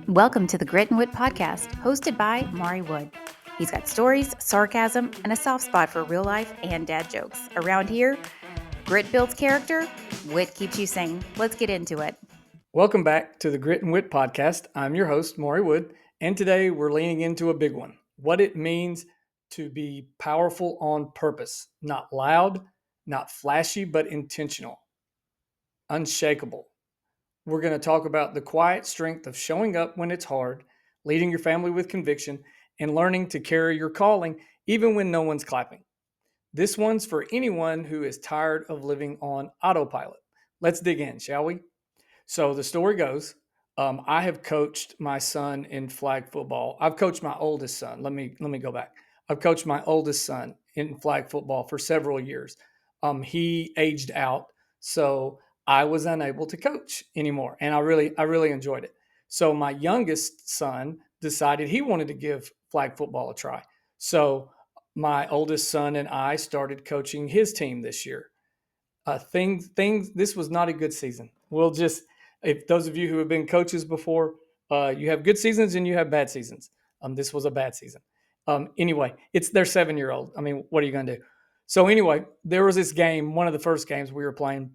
Welcome to the Grit and Wit podcast, hosted by Maury Wood. He's got stories, sarcasm, and a soft spot for real life and dad jokes. Around here, grit builds character, wit keeps you sane. Let's get into it. Welcome back to the Grit and Wit podcast. I'm your host, Maury Wood, and today we're leaning into a big one: what it means to be powerful on purpose, not loud, not flashy, but intentional, unshakable. We're going to talk about the quiet strength of showing up when it's hard, leading your family with conviction, and learning to carry your calling even when no one's clapping. This one's for anyone who is tired of living on autopilot. Let's dig in, shall we? So the story goes, I have coached my son in flag football. I've coached my oldest son. Let me go back. I've coached my oldest son in flag football for several years. He aged out, so I was unable to coach anymore, and I really enjoyed it. So my youngest son decided he wanted to give flag football a try. So my oldest son and I started coaching his team this year. Things. This was not a good season. We'll just, if those of you who have been coaches before, you have good seasons and you have bad seasons. This was a bad season. Anyway, it's their 7-year-old. I mean, what are you going to do? So anyway, there was this game, one of the first games we were playing,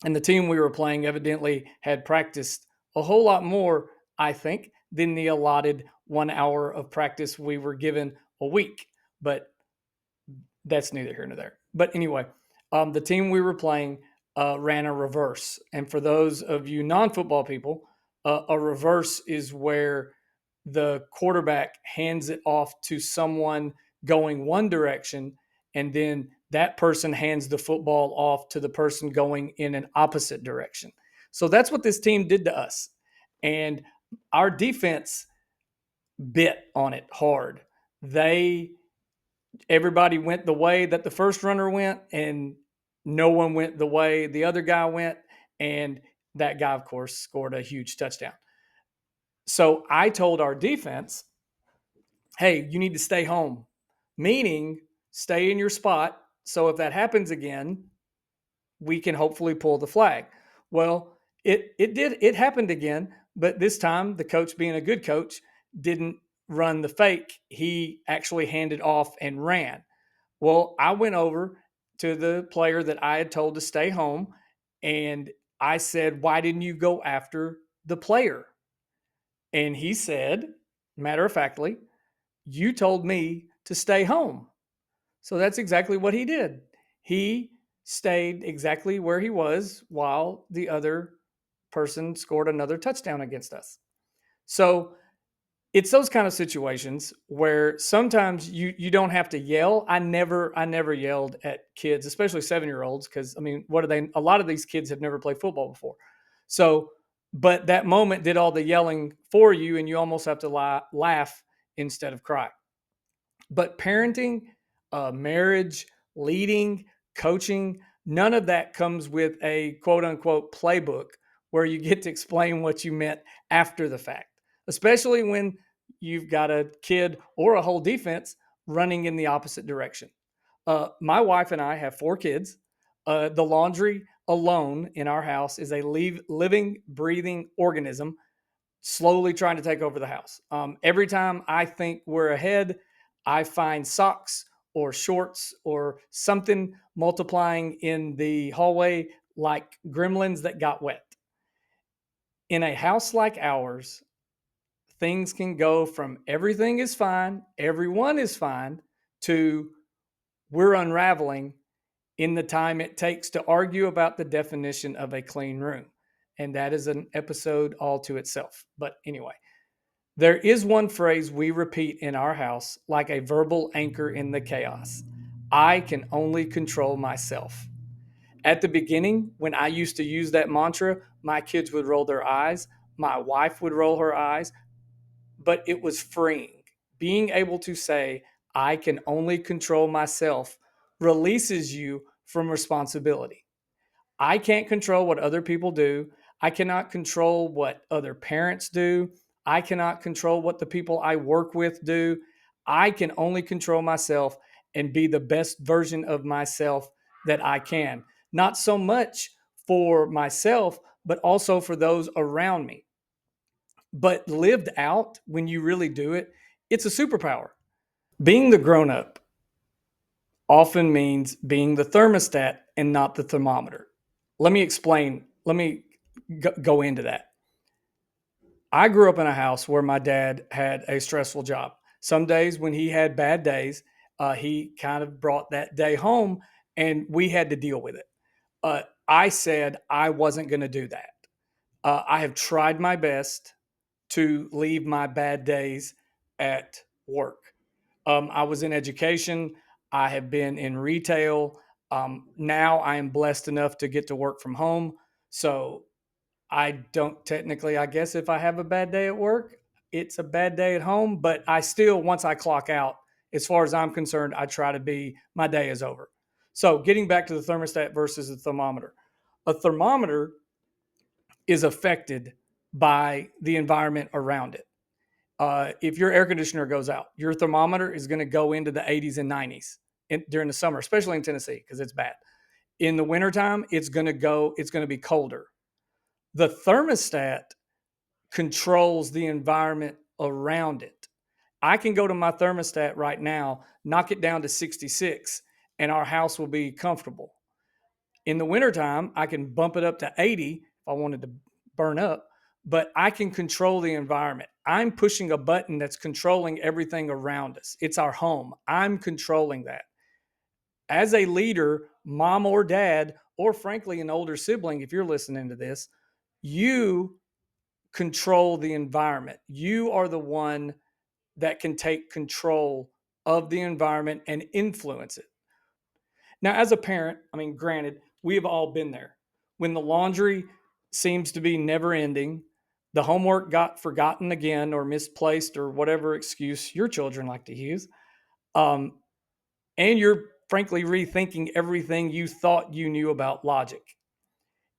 and the team we were playing evidently had practiced a whole lot more, I think, than the allotted 1 hour of practice we were given a week. But that's neither here nor there. But anyway, the team we were playing ran a reverse. And for those of you non football people, a reverse is where the quarterback hands it off to someone going one direction, and then that person hands the football off to the person going in an opposite direction. So that's what this team did to us. And our defense bit on it hard. They Everybody went the way that the first runner went, and no one went the way the other guy went. And that guy, of course, scored a huge touchdown. So I told our defense, hey, you need to stay home, meaning stay in your spot. So if that happens again, we can hopefully pull the flag. Well, it happened again, but this time the coach, being a good coach, didn't run the fake. He actually handed off and ran. Well, I went over to the player that I had told to stay home, and I said, "Why didn't you go after the player?" And he said, matter of factly, "You told me to stay home." So that's exactly what he did. He stayed exactly where he was while the other person scored another touchdown against us. So it's those kind of situations where sometimes you don't have to yell. I never yelled at kids, especially 7-year-olds, because I mean, what are they? A lot of these kids have never played football before. So, but that moment did all the yelling for you, and you almost have to laugh instead of cry. But parenting, marriage, leading, coaching, none of that comes with a quote unquote playbook where you get to explain what you meant after the fact, especially when you've got a kid or a whole defense running in the opposite direction. My wife and I have 4 kids. The laundry alone in our house is a living, breathing organism slowly trying to take over the house. Every time I think we're ahead, I find socks or shorts or something multiplying in the hallway like gremlins that got wet. In a house like ours, things can go from everything is fine, everyone is fine, to we're unraveling in the time it takes to argue about the definition of a clean room. And that is an episode all to itself. But anyway, there is one phrase we repeat in our house like a verbal anchor in the chaos: I can only control myself. At the beginning, when I used to use that mantra, my kids would roll their eyes, my wife would roll her eyes, but it was freeing. Being able to say, I can only control myself, releases you from responsibility. I can't control what other people do. I cannot control what other parents do. I cannot control what the people I work with do. I can only control myself and be the best version of myself that I can. Not so much for myself, but also for those around me. But lived out, when you really do it, it's a superpower. Being the grown up often means being the thermostat and not the thermometer. Let me explain. Let me go into that. I grew up in a house where my dad had a stressful job. Some days when he had bad days, he kind of brought that day home and we had to deal with it. I said I wasn't going to do that. I have tried my best to leave my bad days at work. I was in education. I have been in retail. Now I am blessed enough to get to work from home. So I don't technically, I guess, if I have a bad day at work, it's a bad day at home. But I still, once I clock out, as far as I'm concerned, I try to be, my day is over. So getting back to the thermostat versus the thermometer, a thermometer is affected by the environment around it. If your air conditioner goes out, your thermometer is going to go into the 80s and 90s during the summer, especially in Tennessee because it's bad. In the wintertime, it's going to be colder. The thermostat controls the environment around it. I can go to my thermostat right now, knock it down to 66, and our house will be comfortable. In the wintertime, I can bump it up to 80 if I wanted to burn up, but I can control the environment. I'm pushing a button that's controlling everything around us. It's our home. I'm controlling that. As a leader, mom or dad, or frankly, an older sibling, if you're listening to this, you control the environment. You are the one that can take control of the environment and influence it. Now, as a parent, I mean, granted, we have all been there. When the laundry seems to be never ending, the homework got forgotten again or misplaced or whatever excuse your children like to use, um, and you're frankly rethinking everything you thought you knew about logic.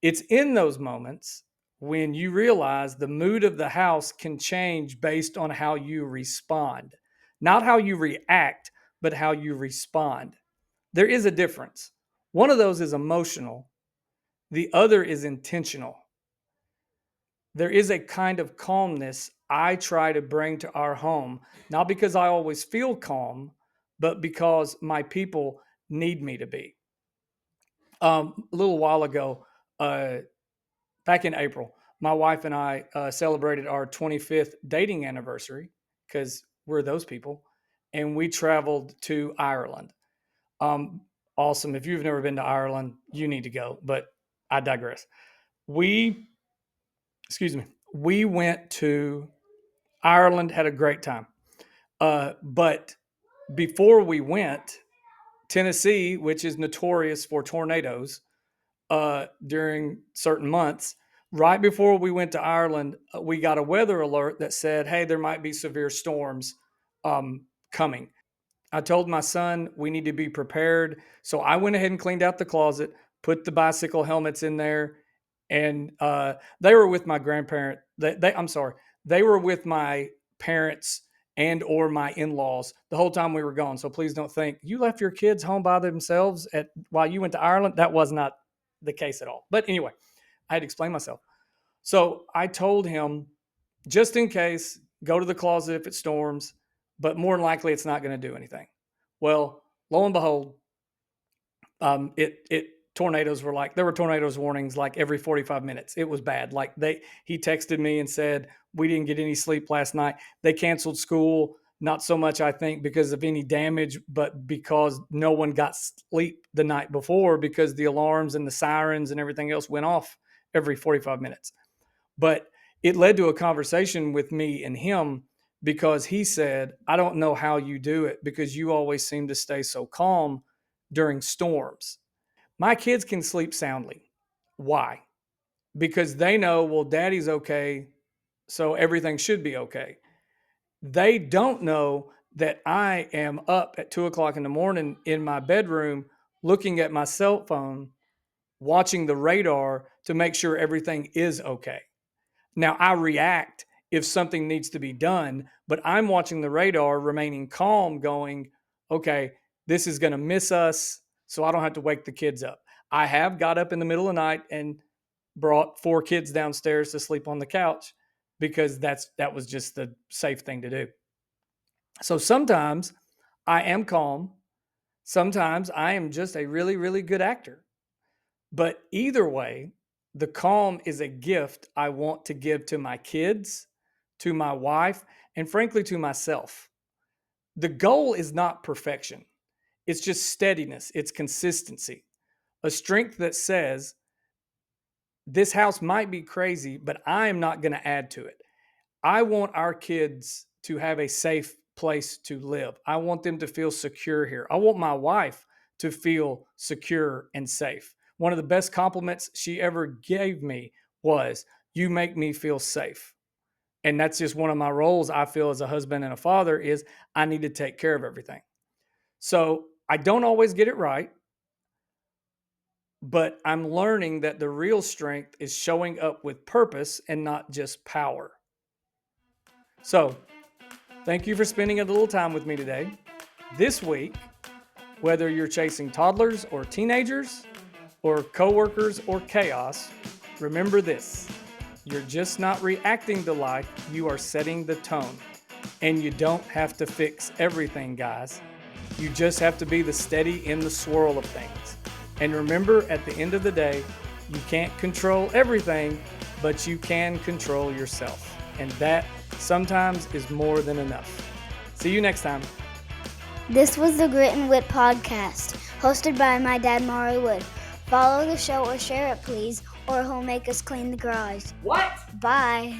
It's in those moments when you realize the mood of the house can change based on how you respond, not how you react, but how you respond. There is a difference. One of those is emotional, the other is intentional. There is a kind of calmness I try to bring to our home, not because I always feel calm, but because my people need me to be. A little while ago, uh, back in April, my wife and I celebrated our 25th dating anniversary because we're those people, and we traveled to Ireland. Um, awesome. If you've never been to Ireland, you need to go, but I digress. We, excuse me, we went to Ireland, had a great time. But before we went, Tennessee, which is notorious for tornadoes during certain months, right before we went to Ireland, we got a weather alert that said, hey, there might be severe storms coming. I told my son we need to be prepared. So I went ahead and cleaned out the closet, put the bicycle helmets in there, and they were with my grandparent. I'm sorry, they were with my parents and or my in-laws the whole time we were gone. So please don't think you left your kids home by themselves while you went to Ireland. That was not the case at all. But anyway, I had to explain myself. So I told him, just in case, go to the closet if it storms, but more than likely it's not going to do anything. Well, lo and behold, it tornadoes were like, there were tornadoes warnings like every 45 minutes. It was bad. Like he texted me and said, we didn't get any sleep last night. They canceled school, not so much, I think, because of any damage, but because no one got sleep the night before because the alarms and the sirens and everything else went off every 45 minutes. But it led to a conversation with me and him because he said, I don't know how you do it because you always seem to stay so calm during storms. My kids can sleep soundly. Why? Because they know, well, daddy's okay, so everything should be okay. They don't know that I am up at 2 o'clock in the morning in my bedroom looking at my cell phone, watching the radar to make sure everything is okay. Now, I react if something needs to be done, but I'm watching the radar, remaining calm, going, okay, this is going to miss us, so I don't have to wake the kids up. I have got up in the middle of the night and brought 4 kids downstairs to sleep on the couch because that was just the safe thing to do. So sometimes I am calm. Sometimes I am just a really, really good actor. But either way, the calm is a gift I want to give to my kids, to my wife, and frankly, to myself. The goal is not perfection, it's just steadiness, it's consistency, a strength that says, this house might be crazy, but I am not going to add to it. I want our kids to have a safe place to live. I want them to feel secure here. I want my wife to feel secure and safe. One of the best compliments she ever gave me was, "You make me feel safe." And that's just one of my roles I feel as a husband and a father is I need to take care of everything. So I don't always get it right, but I'm learning that the real strength is showing up with purpose and not just power. So thank you for spending a little time with me today. This week, whether you're chasing toddlers or teenagers, or coworkers or chaos, remember this: you're just not reacting to life, you are setting the tone. And you don't have to fix everything, guys. You just have to be the steady in the swirl of things. And remember, at the end of the day, you can't control everything, but you can control yourself. And that sometimes is more than enough. See you next time. This was the Grit and Wit podcast, hosted by my dad, Maury Wood. Follow the show or share it, please, or he'll make us clean the garage. What? Bye.